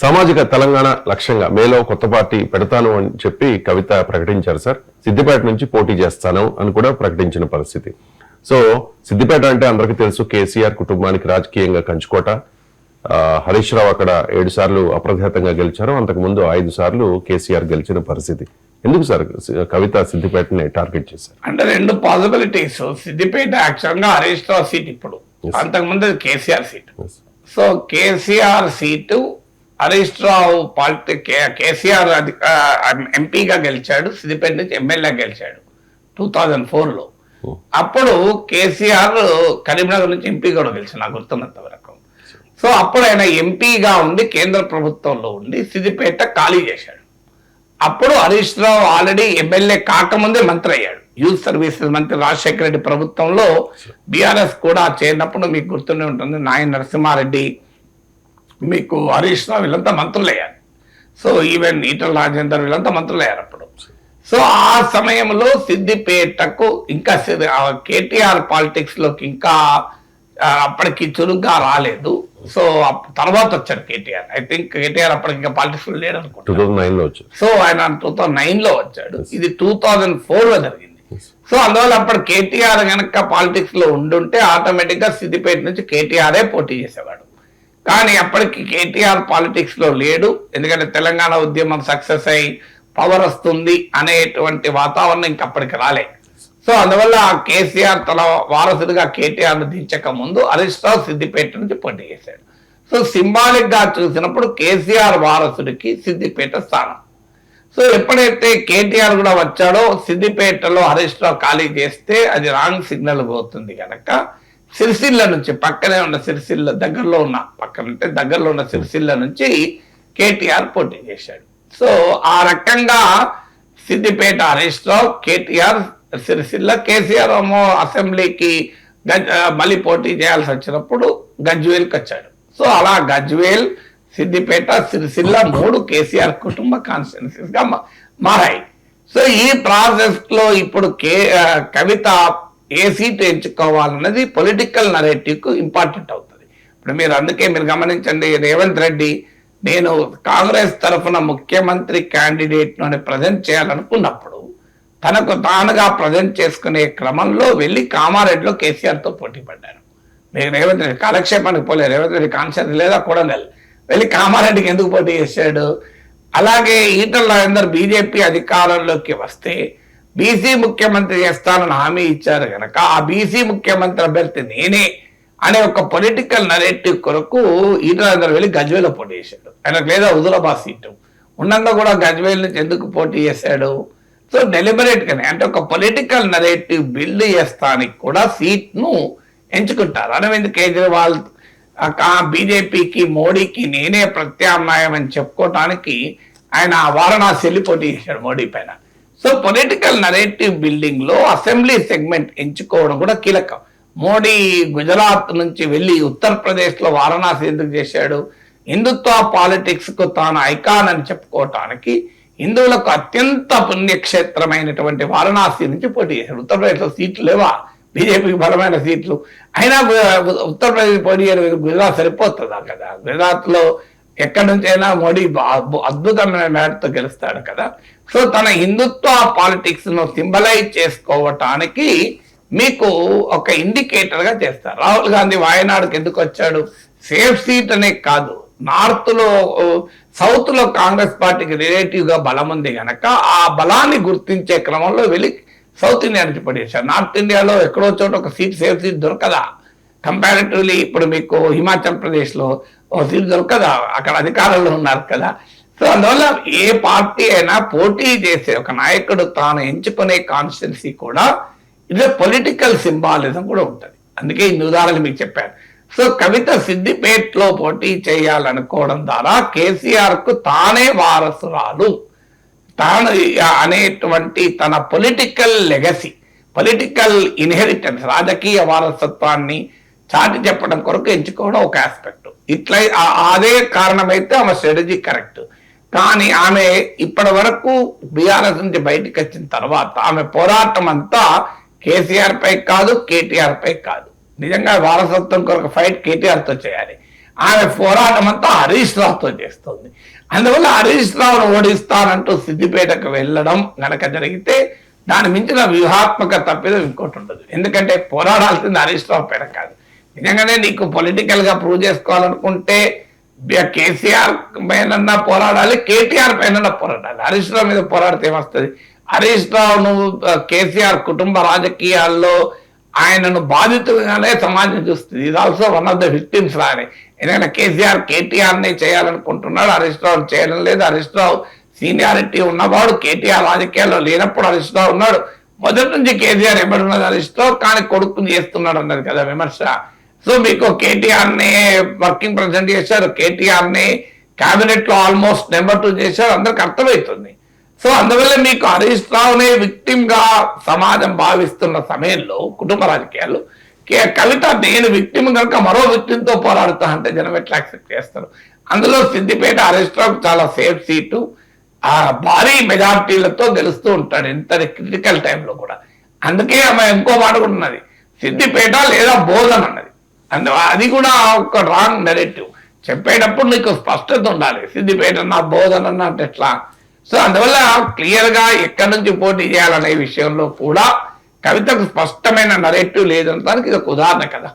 సామాజిక తెలంగాణ లక్ష్యంగా మేలో కొత్త పార్టీ పెడతాను అని చెప్పి కవిత ప్రకటించారు సార్. సిద్దిపేట నుంచి పోటీ చేస్తాను అని కూడా ప్రకటించిన పరిస్థితి. సో సిద్దిపేట అంటే అందరికీ తెలుసు, కేసీఆర్ కుటుంబానికి రాజకీయంగా కంచుకోట. హరీష్ రావు అక్కడ 7 సార్లు అప్రతిహతంగా గెలిచారు. అంతకుముందు 5 సార్లు కేసీఆర్ గెలిచిన పరిస్థితి. ఎందుకు సార్ కవిత సిద్దిపేటని టార్గెట్ చేశారు? అంటే 2 పాసిబిలిటీస్. సిద్దిపేట యాక్చువల్గా హరీష్ రావు సీట్, ఇప్పుడు అంతకుముందు KCR seat. So KCR seat Harish Rao KCR ఎంపీగా గెలిచాడు, సిద్దిపేట నుంచి ఎమ్మెల్యే గెలిచాడు 2004లో. అప్పుడు కేసీఆర్ కరీంనగర్ నుంచి ఎంపీ కూడా గెలిచాడు నాకు గుర్తున్నంత వరకు. సో అప్పుడు ఆయన ఎంపీగా ఉండి కేంద్ర ప్రభుత్వంలో ఉండి సిద్దిపేట ఖాళీ చేశాడు. అప్పుడు హరీష్ రావు ఆల్రెడీ ఎమ్మెల్యే కాకముందే మంత్రి అయ్యాడు. యూత్ సర్వీసెస్ మంత్రి రాజశేఖర రెడ్డి ప్రభుత్వంలో బీఆర్ఎస్ కూడా చేరినప్పుడు మీకు గుర్తుండే ఉంటుంది, నాయన నరసింహారెడ్డి, మీకు హరీష్ రావు వీళ్ళంతా మంత్రులు అయ్యారు. సో ఈవెన్ ఈటల రాజేందర్ వీళ్ళంతా మంత్రులు అయ్యారు అప్పుడు. సో ఆ సమయంలో సిద్దిపేటకు ఇంకా కేటీఆర్ పాలిటిక్స్ లోకి ఇంకా అప్పటికి చురుగ్గా రాలేదు. సో తర్వాత వచ్చారు కేటీఆర్. ఐ థింక్ కేటీఆర్ అప్పటికి ఇంకా పాలిటిక్స్ లో లేడు అనుకుంటా. సో ఆయన 2009లో వచ్చాడు, ఇది 2004లో జరిగింది. సో అందువల్ల అప్పుడు కేటీఆర్ కనుక పాలిటిక్స్ లో ఉండుంటే ఆటోమేటిక్ గా సిద్దిపేట నుంచి కేటీఆరే పోటీ చేసేవాడు. కానీ అప్పటికి కేటీఆర్ పాలిటిక్స్ లో లేడు, ఎందుకంటే తెలంగాణ ఉద్యమం సక్సెస్ అయి పవర్ వస్తుంది అనేటువంటి వాతావరణం ఇంకప్పటికి రాలే. సో అందువల్ల కేసీఆర్ తన వారసుడిగా కేటీఆర్ ను దించక ముందు హరీష్ రావు సిద్దిపేట నుంచి పోటీ చేశాడు. సో సింబాలిక్ గా చూసినప్పుడు కేసీఆర్ వారసుడికి సిద్దిపేట స్థానం. సో ఎప్పుడైతే కేటీఆర్ కూడా వచ్చాడో సిద్దిపేటలో హరీష్ రావు ఖాళీ చేస్తే అది రాంగ్ సిగ్నల్ పోతుంది కనుక సిరిసిల్ల నుంచి పక్కనే ఉన్న సిరిసిల్ల దగ్గరలో ఉన్న సిరిసిల్ల నుంచి కేటీఆర్ పోటీ చేశాడు. సో ఆ రకంగా సిద్దిపేట హరీష్ రావు, కేటీఆర్ సిరిసిల్ల, కేసీఆర్ ఏమో అసెంబ్లీకి మళ్ళీ పోటీ చేయాల్సి వచ్చినప్పుడు గజ్వేల్కి వచ్చాడు. సో అలా గజ్వేల్, సిద్దిపేట, సిరిసిల్ల 3 కేసీఆర్ కుటుంబ కాన్స్టిట్యున్సీస్ గా మారాయి. సో ఈ ప్రాసెస్ లో ఇప్పుడు కవిత ఏ సీట్ ఎంచుకోవాలన్నది పొలిటికల్ నరేటివ్ కు ఇంపార్టెంట్ అవుతుంది. ఇప్పుడు అందుకే మీరు గమనించండి, రేవంత్ రెడ్డి నేను కాంగ్రెస్ తరఫున ముఖ్యమంత్రి క్యాండిడేట్ ను ప్రజెంట్ చేయాలనుకున్నప్పుడు తనకు తానుగా ప్రజెంట్ చేసుకునే క్రమంలో వెళ్ళి కామారెడ్డిలో కేసీఆర్ తో పోటీ పడ్డారు. మీకు రేవంత్ రెడ్డి కాలక్షేపానికి పోలే, రేవంత్ రెడ్డి కాన్షియన్స్ లేదా కొడంగల్ వెళ్ళి కామారెడ్డికి ఎందుకు పోటీ చేశాడు? అలాగే ఈటల రాజేందర్ బీజేపీ అధికారంలోకి వస్తే బీసీ ముఖ్యమంత్రి చేస్తానని హామీ ఇచ్చారు కనుక ఆ బీసీ ముఖ్యమంత్రి అభ్యర్థి నేనే అనే ఒక పొలిటికల్ నరేటివ్ కొరకు ఈటల రాజేందర్ వెళ్ళి గజ్వేల్లో పోటీ చేశాడు. ఆయనకు లేదా హుజూరాబాద్ సీటు ఉన్నందుకు కూడా గజ్వేల్ నుంచి ఎందుకు పోటీ చేశాడు? సో డెలిబరేట్ గానే అంటే ఒక పొలిటికల్ నరేటివ్ బిల్డ్ చేస్తానికి కూడా సీట్ ను ఎంచుకుంటారు. అరవింద్ కేజ్రీవాల్ బీజేపీకి, మోడీకి నేనే ప్రత్యామ్నాయం అని చెప్పుకోవటానికి ఆయన వారణాసి వెళ్ళి పోటీ చేశాడు మోడీ పైన. సో పొలిటికల్ నరేటివ్ బిల్డింగ్ లో అసెంబ్లీ సెగ్మెంట్ ఎంచుకోవడం కూడా కీలకం. మోడీ గుజరాత్ నుంచి వెళ్ళి ఉత్తరప్రదేశ్ లో వారణాసి ఎందుకు చేశాడు? హిందుత్వ పాలిటిక్స్ కు తాను ఐకాన్ అని చెప్పుకోవటానికి హిందువులకు అత్యంత పుణ్యక్షేత్రమైనటువంటి వారణాసి నుంచి పోటీ చేశాడు. ఉత్తరప్రదేశ్ లో సీట్లు లేవా, బీజేపీకి బలమైన సీట్లు అయినా ఉత్తరప్రదేశ్ పోటీ చేయడం గుజరాత్ సరిపోతుందా కదా? గుజరాత్ లో ఎక్కడి నుంచి అయినా మోడీ అద్భుతమైన మేరతో గెలుస్తాడు కదా. సో తన హిందుత్వ పాలిటిక్స్ ను సింబలైజ్ చేసుకోవటానికి మీకు ఒక ఇండికేటర్ గా చేస్తారు. రాహుల్ గాంధీ వాయనాడుకి ఎందుకు వచ్చాడు? సేఫ్ సీట్ అనే కాదు, నార్త్ లో సౌత్ లో కాంగ్రెస్ పార్టీకి రిలేటివ్ గా బలం ఉంది కనుక ఆ బలాన్ని గుర్తించే క్రమంలో వెళ్ళి సౌత్ ఇండియా నుంచి పడేశారు. నార్త్ ఇండియాలో ఎక్కడో చోట ఒక సేఫ్ సీట్ దొరకదా? కంపారిటివ్లీ ఇప్పుడు మీకు హిమాచల్ ప్రదేశ్ లో ఓ సీట్ దొరకదా? అక్కడ అధికారంలో ఉన్నారు కదా. సో అందువల్ల ఏ పార్టీ అయినా పోటీ చేసే ఒక నాయకుడు తాను ఎంచుకునే కాన్స్టిట్యున్సీ కూడా ఇదే పొలిటికల్ సింబాలిజం కూడా ఉంటుంది. అందుకే ఇన్ని ఉదాహరణలు మీకు చెప్పాను. సో కవిత సిద్దిపేటలో పోటీ చేయాలనుకోవడం ద్వారా కేసీఆర్ కు తానే వారసురాలు, తాను అనేటువంటి తన పొలిటికల్ లెగసీ, పొలిటికల్ ఇన్హెరిటెన్స్, రాజకీయ వారసత్వాన్ని చాటి చెప్పడం కొరకు ఎంచుకోవడం ఒక ఆస్పెక్ట్. ఇట్లా అదే కారణమైతే ఆమె స్ట్రాటజీ కరెక్ట్. కానీ ఆమె ఇప్పటి వరకు బీఆర్ఎస్ నుంచి బయటకు వచ్చిన తర్వాత ఆమె పోరాటం అంతా కేసీఆర్ పై కాదు, కేటీఆర్ పై కాదు. నిజంగా వారసత్వం కొరకు ఫైట్ కేటీఆర్ తో చేయాలి. ఆమె పోరాటం అంతా హరీష్ రావుతో చేస్తుంది. అందువల్ల హరీష్ రావును ఓడిస్తానంటూ సిద్దిపేటకు వెళ్ళడం గనక జరిగితే దాని మించిన వ్యూహాత్మక తప్పిదం ఇంకోటి ఉండదు. ఎందుకంటే పోరాడాల్సింది హరీష్ రావు పైన కాదు. నిజంగానే నీకు పొలిటికల్ గా ప్రూవ్ చేసుకోవాలనుకుంటే కేసీఆర్ పైన పోరాడాలి, కేటీఆర్ పైన పోరాడాలి. హరీష్ రావు మీద పోరాడితే ఏమొస్తుంది? హరీష్ రావును కేసీఆర్ కుటుంబ రాజకీయాల్లో ఆయనను బాధితులుగానే సమాజం చూస్తుంది. ఇది also one of the victims లానే. ఎందుకంటే కేసీఆర్ కేటీఆర్ ని చేయాలనుకుంటున్నాడు, హరీష్ రావు చేయడం లేదు. హరీష్ రావు సీనియారిటీ ఉన్నవాడు, కేటీఆర్ రాజకీయాల్లో లేనప్పుడు హరీష్ రావు ఉన్నాడు. మొదటి నుంచి కేసీఆర్ ఎప్పుడున్నది హరీష్ రావు, కానీ కొడుకుని చేస్తున్నాడు అన్నది కదా విమర్శ. సో మీకు కేటీఆర్ ని వర్కింగ్ ప్రెసిడెంట్ చేశారు, కేటీఆర్ ని కేబినెట్ లో ఆల్మోస్ట్ నెంబర్ 2 చేశారు, అందరికి అర్థమవుతుంది. సో అందువల్ల మీకు హరీష్ రావునే విక్టిమ్ గా సమాజం భావిస్తున్న సమయంలో కుటుంబ రాజకీయాలు కవిత నేను విక్టిమ్ కనుక మరో విక్టిమ్ తో పోరాడుతా అంటే జనం ఎట్లా యాక్సెప్ట్ చేస్తారు? అందులో సిద్దిపేట హరీష్ రావు చాలా సేఫ్ సీటు, ఆ భారీ మెజార్టీలతో గెలుస్తూ ఉంటాడు ఎంత క్రిటికల్ టైంలో కూడా. అందుకే ఆమె ఇంకో మాట కూడా ఉన్నది, సిద్దిపేట లేదా బోధన్ అన్నది. అది కూడా ఒక రాంగ్ నెరేటివ్. చెప్పేటప్పుడు నీకు స్పష్టత ఉండాలి, సిద్దిపేట నా బోధన అన్న అంటే ఎట్లా? సో అందువల్ల క్లియర్ గా ఎక్కడి నుంచి పోటీ చేయాలనే విషయంలో కూడా కవితకు స్పష్టమైన నరేటివ్ లేదనడానికి ఇది ఒక ఉదాహరణ కదా.